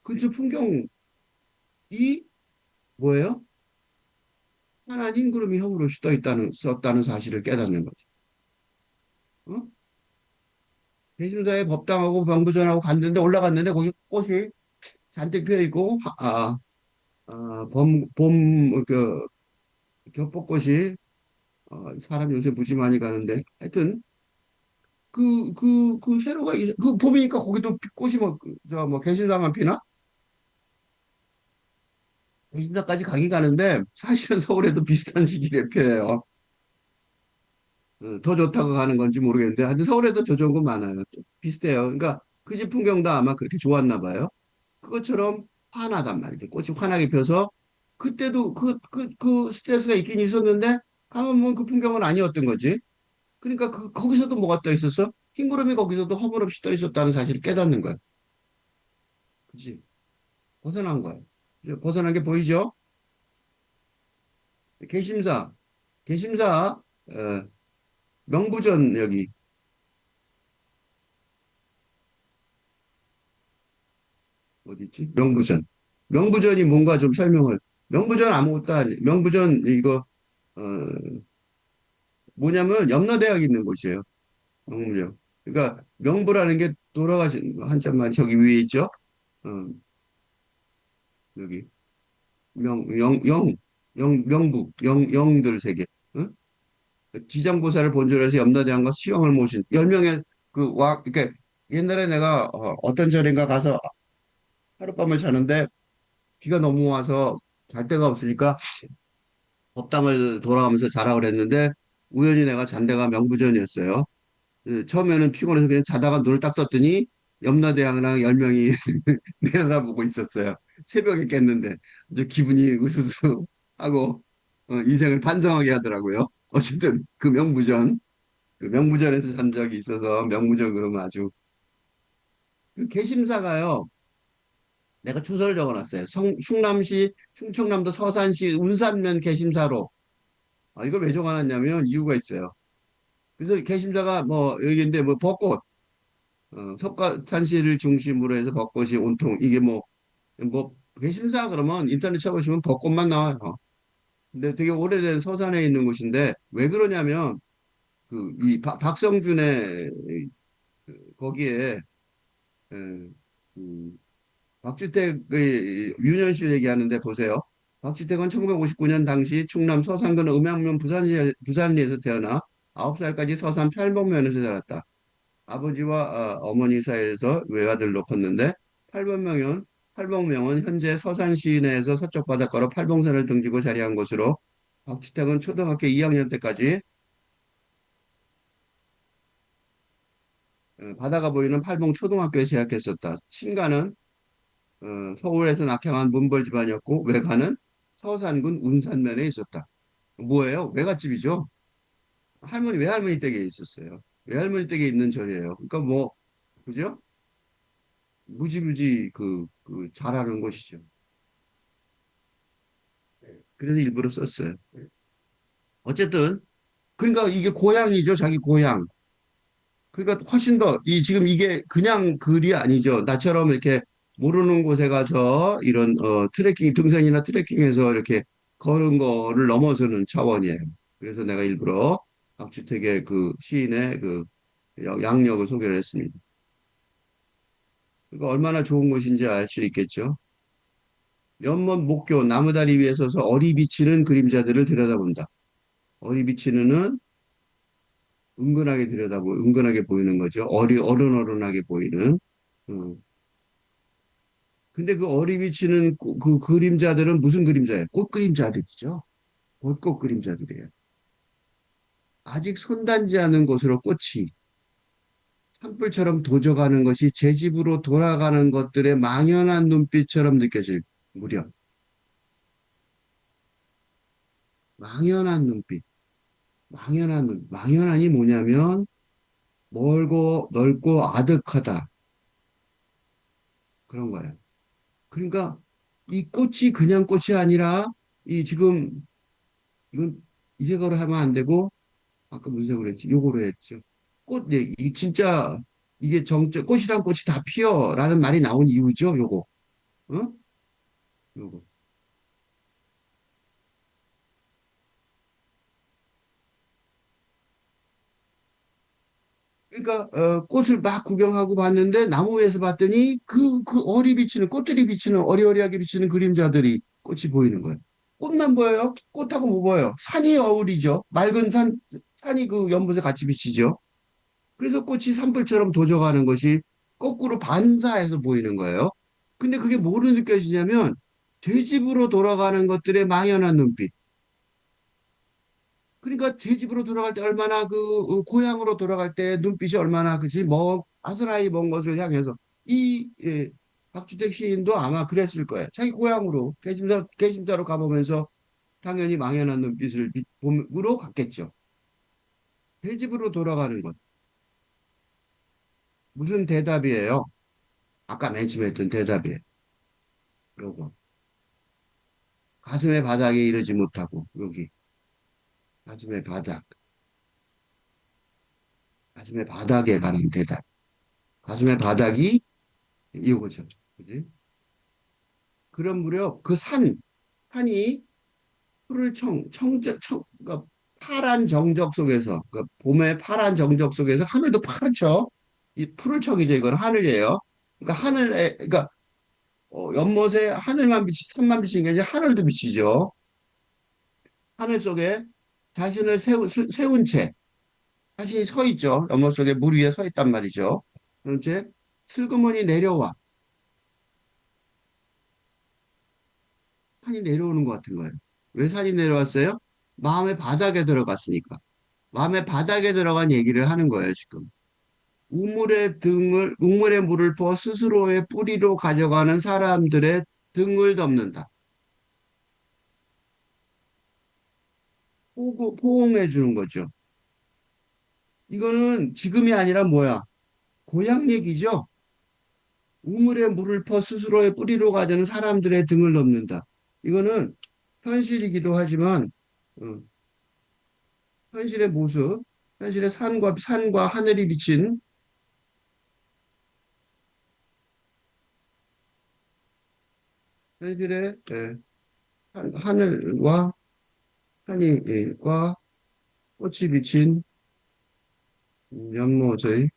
근처 풍경이 뭐예요? 하나님 구름이 형으로 썼다는 사실을 깨닫는 거죠. 어? 대신자의 법당하고 병부전하고 갔는데 올라갔는데 거기 꽃이 잔뜩 피어 있고 그 겹벚꽃이 사람 요새 무지 많이 가는데 하여튼 그 봄이니까 거기도 꽃이 뭐 개심사만 피나? 개심사까지 가긴 가는데 사실은 서울에도 비슷한 시기에 피어요. 더 좋다고 가는 건지 모르겠는데 하여튼 서울에도 더 좋은 건 많아요. 또 비슷해요. 그러니까 그 집 풍경도 아마 그렇게 좋았나 봐요. 그것처럼 환하단 말이죠. 꽃이 환하게 펴서 그때도 그 스트레스가 있긴 있었는데 가면 뭐 그 풍경은 아니었던 거지. 그러니까 거기서도 뭐가 떠 있었어? 흰구름이 거기서도 허물없이 떠 있었다는 사실을 깨닫는 거야. 그치? 벗어난 거야. 벗어난 게 보이죠? 개심사, 개심사, 명부전 여기 어디 있지? 명부전. 명부전이 뭔가 좀 설명을. 명부전 아무것도 아니. 명부전 이거 어, 뭐냐면 염라대학이 있는 곳이에요. 명부전. 그러니까 명부라는 게 돌아가신 한자말이 저기 위에 있죠? 어, 여기 명부 영들 세 개. 응? 지장보살을 본尊로 해서 염라대왕과 시영을 모신 10명의 이렇게 옛날에 내가 어떤 절인가 가서 하룻밤을 자는데 비가 너무 와서 잘 데가 없으니까 법당을 돌아가면서 자라 그랬는데 우연히 내가 잔 데가 명부전이었어요. 처음에는 피곤해서 그냥 자다가 눈을 딱 떴더니 염라대왕이랑 10명이 내려다보고 있었어요. 새벽에 깼는데 아주 기분이 으스스하고 인생을 반성하게 하더라고요. 어쨌든 그 명무전에서 산 적이 있어서 명무전 그러면 아주 그 개심사가요. 내가 주소를 적어놨어요. 충남시 충청남도 서산시 운산면 개심사로. 이걸 왜 적어놨냐면 이유가 있어요. 그래서 개심사가 뭐 여기인데 뭐 벚꽃 석가탄시를 중심으로 해서 벚꽃이 온통 이게 뭐 개심사 그러면 인터넷 쳐보시면 벚꽃만 나와요. 근데 되게 오래된 서산에 있는 곳인데 왜 그러냐면 그 이 박성준의 거기에 에, 그 박주택의 유년실 얘기하는데 보세요. 박주택은 1959년 당시 충남 서산군 음양면 부산리에서 태어나 9살까지 서산 팔봉면에서 자랐다. 아버지와 어머니 사이에서 외아들로 컸는데 팔봉명은 팔봉명은 현재 서산 시내에서 서쪽 바닷가로 팔봉산을 등지고 자리한 곳으로 박주택은 초등학교 2학년 때까지 바다가 보이는 팔봉 초등학교에 재학했었다. 친가는 서울에서 낙향한 문벌 집안이었고 외가는 서산군 운산면에 있었다. 뭐예요? 외갓집이죠. 외할머니 댁에 있었어요. 외할머니 댁에 있는 절이에요. 그러니까 뭐 그죠? 무지무지 잘하는 곳이죠. 그래서 일부러 썼어요. 어쨌든 그러니까 이게 고향이죠. 자기 고향. 그러니까 훨씬 더 지금 이게 그냥 글이 아니죠. 나처럼 이렇게 모르는 곳에 가서 이런 트레킹 등산이나 트레킹에서 이렇게 걸은 거를 넘어서는 차원이에요. 그래서 내가 일부러 박주택의 그 시인의 그 양력을 소개를 했습니다. 그러니까 얼마나 좋은 곳인지 알 수 있겠죠. 연못 목교 나무다리 위에 서서 어리 비치는 그림자들을 들여다본다. 어리 비치는은 은근하게 보이는 거죠. 어른어른하게 보이는. 음. 근데 그 어리 비치는 그 그림자들은 무슨 그림자예요? 꽃 그림자들이죠. 벚꽃 그림자들이에요. 아직 손닿지 않은 곳으로 꽃이 산불처럼 도져가는 것이 제 집으로 돌아가는 것들의 망연한 눈빛처럼 느껴질 무렵. 망연한 눈빛. 망연한이 뭐냐면 멀고 넓고 아득하다. 그런 거예요. 그러니까 이 꽃이 그냥 꽃이 아니라 지금 이건 이래거로 하면 안 되고 아까 무슨 색으로 했지? 요거로 했죠. 진짜 이게 꽃이란 꽃이 다 피어라는 말이 나온 이유죠, 요거. 어? 요거. 그러니까 꽃을 막 구경하고 봤는데 나무 위에서 봤더니 그 어리 비치는 꽃들이 비치는 어리어리하게 비치는 그림자들이 꽃이 보이는 거예요. 꽃만 보여요? 꽃하고 뭐 보여요? 산이 어울리죠. 맑은 산이 그 연못에 같이 비치죠. 그래서 꽃이 산불처럼 도져가는 것이 거꾸로 반사해서 보이는 거예요. 근데 그게 뭐로 느껴지냐면 제 집으로 돌아가는 것들의 망연한 눈빛. 그러니까 제 집으로 돌아갈 때 얼마나 고향으로 돌아갈 때 눈빛이 얼마나 그지 뭐 아스라이 먼 것을 향해서 박주택 시인도 아마 그랬을 거예요. 자기 고향으로 개심사로 가보면서 당연히 망연한 눈빛을 봄으로 갔겠죠. 제 집으로 돌아가는 것. 무슨 대답이에요? 아까 맨 처음에 했던 대답이에요. 요거. 가슴의 바닥에 이르지 못하고, 여기, 가슴의 바닥, 가슴의 바닥에 가는 대답. 가슴의 바닥이 이거죠. 그지? 그런 무렵 그 산이 푸를 그러니까 파란 정적 속에서, 그 봄의 파란 정적 속에서 하늘도 파랗죠. 이 푸를 청이죠. 이건 하늘이에요. 그러니까 그러니까 연못에 산만 비치는 게 아니라 하늘도 비치죠. 하늘 속에 자신을 세운 채, 자신이 서 있죠. 연못 속에 물 위에 서 있단 말이죠. 그런 채 슬그머니 내려와. 산이 내려오는 것 같은 거예요. 왜 산이 내려왔어요? 마음의 바닥에 들어갔으니까. 마음의 바닥에 들어간 얘기를 하는 거예요, 지금. 우물의 물을 퍼 스스로의 뿌리로 가져가는 사람들의 등을 덮는다. 포옹해 주는 거죠. 이거는 지금이 아니라 뭐야? 고향 얘기죠? 우물의 물을 퍼 스스로의 뿌리로 가져는 사람들의 등을 덮는다. 이거는 현실이기도 하지만, 어, 현실의 모습, 현실의 산과 하늘이 비친, 현실의 하늘과 산과 꽃이 비친 연못의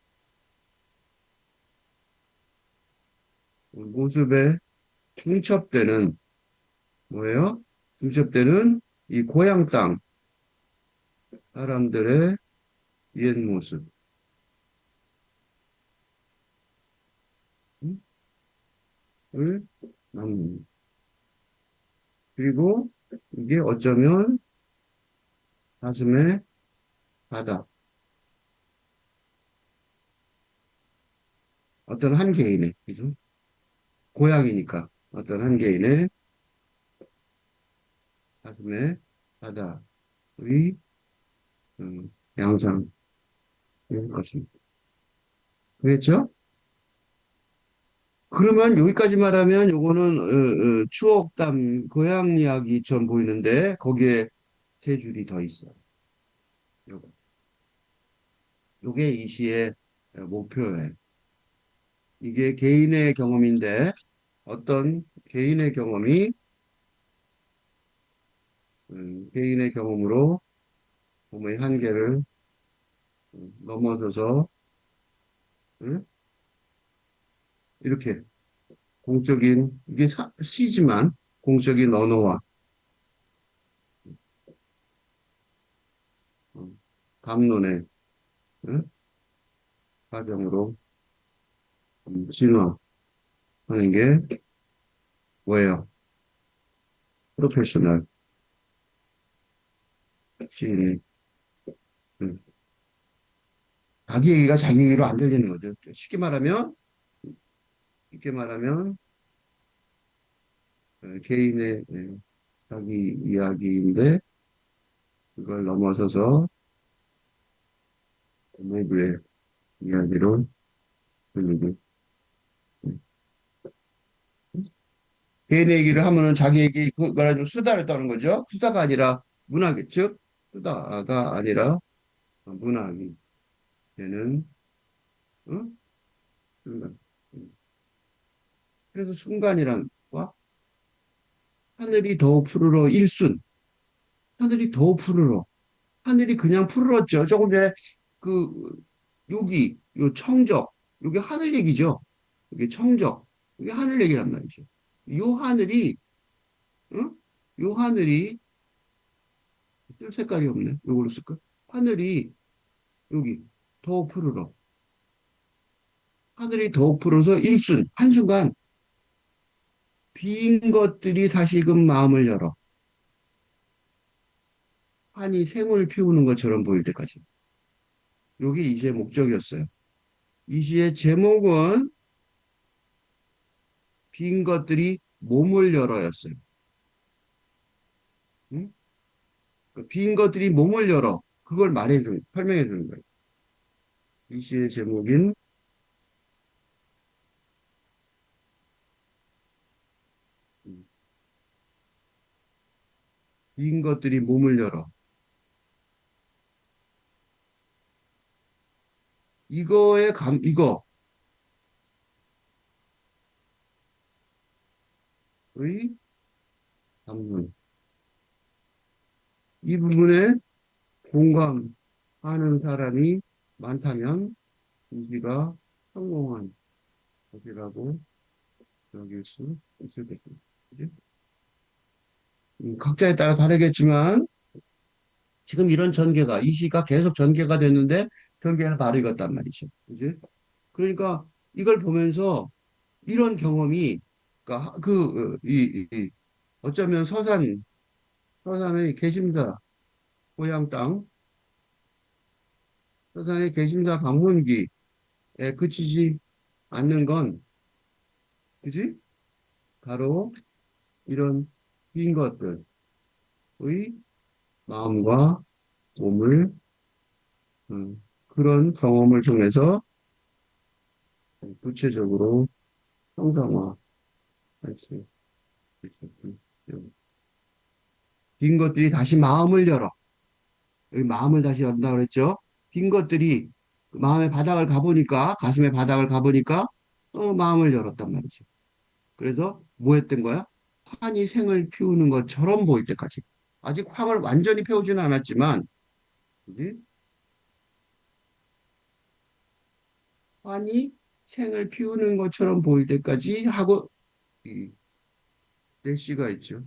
모습에 중첩되는 뭐예요? 중첩되는 이 고향 땅 사람들의 옛 모습을 남깁니다. 그리고 이게 어쩌면 가슴에 바다, 어떤 한 개인의, 그죠? 고향이니까 어떤 한 개인의 가슴에 바다의 양상일 것입니다. 그랬죠? 그러면 여기까지 말하면 요거는 추억담, 고향 이야기처럼 보이는데 거기에 세 줄이 더 있어요. 요거. 요게 이 시의 목표예요. 이게 개인의 경험인데 어떤 개인의 경험이 개인의 경험으로 몸의 한계를 넘어서서 음, 이렇게 공적인 이게 시지만 공적인 언어와 어, 담론의 음, 과정으로 진화하는 게 뭐예요? 프로페셔널 시인이 음, 자기 얘기가 자기 얘기로 안 들리는 거죠. 쉽게 말하면 개인의 자기 이야기인데 그걸 넘어서서 내부의 이야기로 들리고 개인 얘기를 하면은 자기 얘기 그 말하자면 수다를 떠는 거죠. 수다가 아니라 문학이 즉 수다가 아니라 문학이 되는 어? 순간. 그래서 순간이란 와 하늘이 더 푸르러 일순 하늘이 더 푸르러 하늘이 그냥 푸르렀죠. 조금 전에 그 여기 요 청적 여기 하늘 얘기죠. 여기 청적 여기 하늘 얘기란 말이죠. 요 하늘이 응? 요 하늘이 쓸 색깔이 없네. 요걸로 쓸까? 하늘이 여기 더 푸르러 하늘이 더 푸르서 일순 한순간 빈 것들이 다시금 마음을 열어 한이 생을 피우는 것처럼 보일 때까지. 요게 이 시의 목적이었어요. 이 시의 제목은 빈 것들이 몸을 열어였어요. 응? 그빈 것들이 몸을 열어. 그걸 설명해 주는 거예요. 이 시의 제목인 음, 빈 것들이 몸을 열어. 이거, 의 감문. 이 부분에 공감하는 사람이 많다면 우리가 성공한 것이라고 여길 수 있을 것입니다. 그지? 각자에 따라 다르겠지만 지금 이런 전개가 이 시가 계속 전개가 됐는데 전개를 바로 읽었단 말이죠. 그지? 그러니까 이걸 보면서 이런 경험이 그러니까 어쩌면 서산의 개심사 고향 땅 서산의 개심사 방문기에 그치지 않는 건 그지? 바로 이런 빈 것들의 마음과 몸을 그런 경험을 통해서 구체적으로 형상화할 수 있었군. 빈 것들이 다시 마음을 열어. 여기 마음을 다시 열다 그랬죠? 빈 것들이 그 마음의 바닥을 가보니까, 가슴의 바닥을 가보니까, 마음을 열었단 말이죠. 그래서 뭐 했던 거야? 환히 생을 피우는 것처럼 보일 때까지. 아직 황을 완전히 피우지는 않았지만, 그지? 환히 생을 피우는 것처럼 보일 때까지 하고, 이, 대시가 있죠.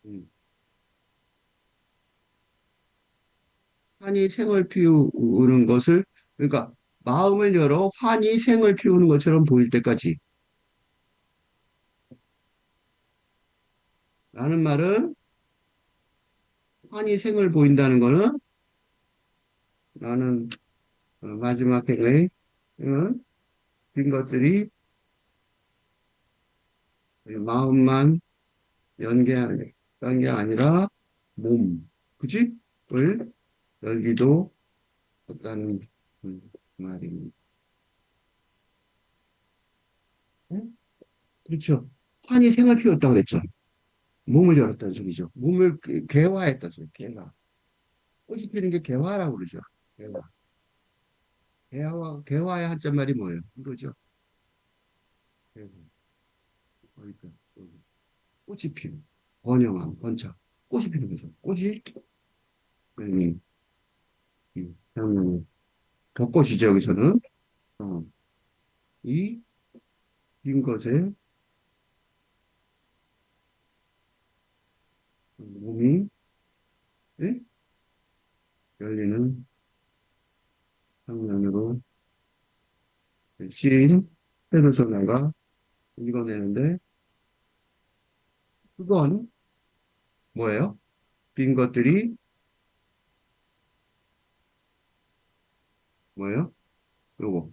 음. 환히 생을 피우는 것을, 그러니까 마음을 열어 환히 생을 피우는 것처럼 보일 때까지. 라는 말은 환히 생을 보인다는 거는 나는 마지막 행의 빈 것들이 마음만 연게 아니라 몸, 그지? 을 열기도 했다는 말입니다. 응? 그렇죠. 환히 생을 피웠다고 그랬죠. 몸을 열었다는 소리죠. 몸을 개화했다는 소리, 개화. 꽃이 피는 게 개화라고 그러죠. 개화. 개화의 한자말이 뭐예요? 이거죠. 개화. 그러니까 꽃이 피는 번영함, 번창. 꽃이 피는 거죠. 꽃이 음, 향 벚꽃이죠, 여기서는. 어, 이 빈 것에 몸이 예? 열리는 장면으로 시인 페르소나가 읽어내는데 그건 뭐예요? 빈 것들이 뭐예요? 요거.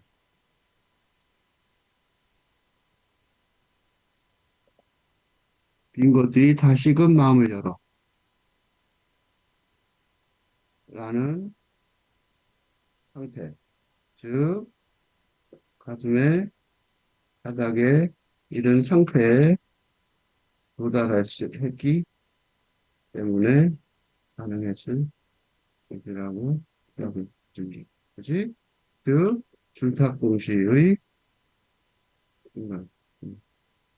빈 것들이 다시금 마음을 열어. 라는 상태. 즉, 가슴의 바닥에 이런 상태에 도달했기 때문에 가능했을 것이라고 여겨집니다. 그지? 즉, 줄탁공시의 인간.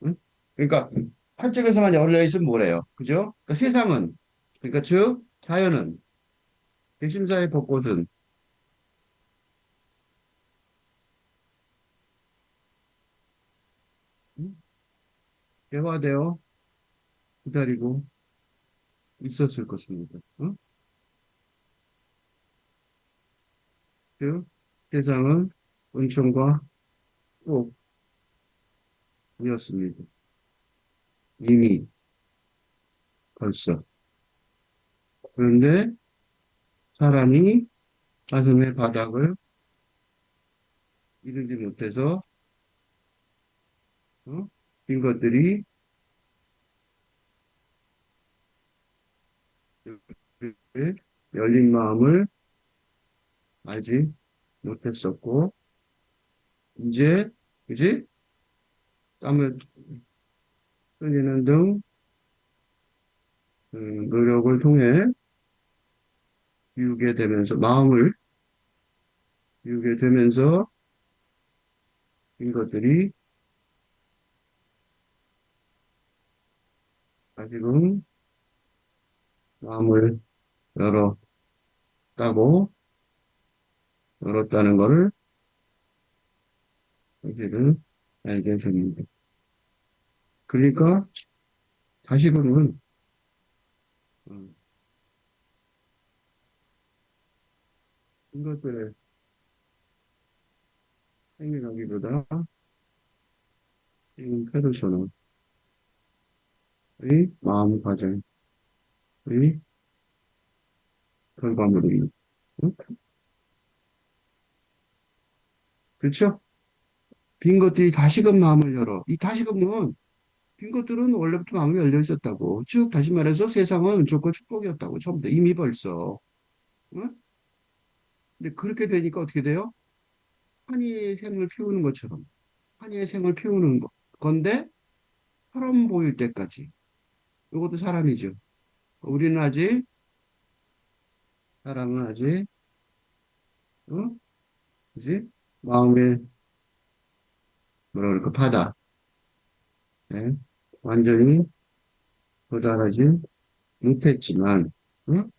응? 그러니까 한쪽에서만 열려 있으면 뭐래요? 그죠? 그러니까 세상은 그러니까 즉 자연은 객심사의 벚꽃은 응? 개화되어 기다리고 있었을 것입니다. 응? 즉 세상은 은총과 복이었습니다. 이미 벌써. 그런데 사람이 가슴의 바닥을 이루지 못해서 어? 빈 것들이 열린 마음을 알지 못했었고 이제 그지? 땀을 흘리는 등 노력을 통해 비우게 되면서 마음을 비우게 되면서 인 것들이 다시금 마음을 열었다고 열었다는 것을 사실은 알게 됩니다. 그러니까 다시금은 음, 이것들을 생각하기보다 지금 페르소나의 마음가짐의 결과물입니다. 응? 그렇죠? 빈 것들이 다시금 마음을 열어. 이 다시금은 빈 것들은 원래부터 마음이 열려 있었다고. 즉, 다시 말해서 세상은 조건 축복이었다고. 처음부터 이미 벌써. 응? 근데 그렇게 되니까 어떻게 돼요? 한이의 생을 피우는 것처럼. 한이의 생을 피우는 건데, 사람 보일 때까지. 이것도 사람이죠. 우리는 아직, 사람은 아직, 어? 그지? 마음의, 뭐라 그럴까, 바다. 예? 완전히 도달하지 못했지만, 응?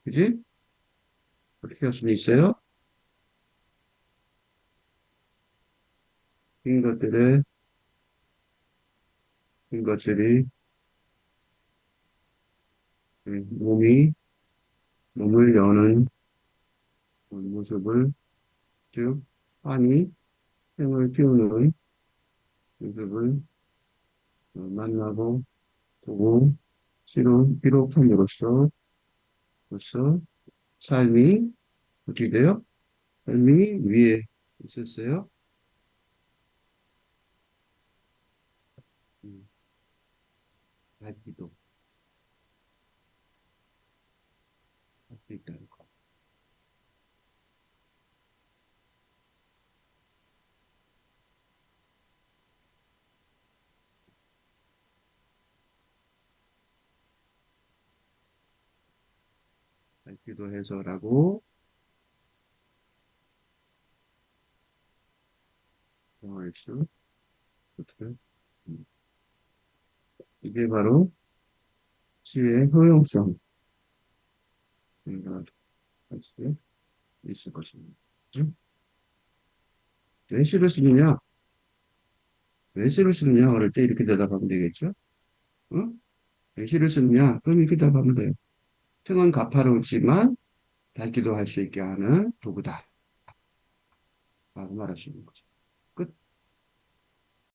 그지? 어떻게 할 수는 있어요? 빈 것들의, 빈 것들이, 몸이, 몸을 여는 모습을, 즉, 환히 생을 피우는 모습을 만나고, 보고, 기록함으로써, 벌써 삶이 어떻게 돼요? 삶이 위에 있었어요. 음, 밝기도 할 수 있다는 거. 밝기도 해서라고 정할 수 있도록. 음, 이게 바로 시의 효용성이라 할수 있을 것입니다. 음? 왜 시를 쓰느냐? 왜 시를 쓰느냐? 어릴 때 이렇게 대답하면 되겠죠? 어? 왜 시를 쓰느냐? 그럼 이렇게 대답하면 돼요. 청은 가파르지만 밝기도 할 수 있게 하는 도구다. 라고 말할 수 있는 거죠.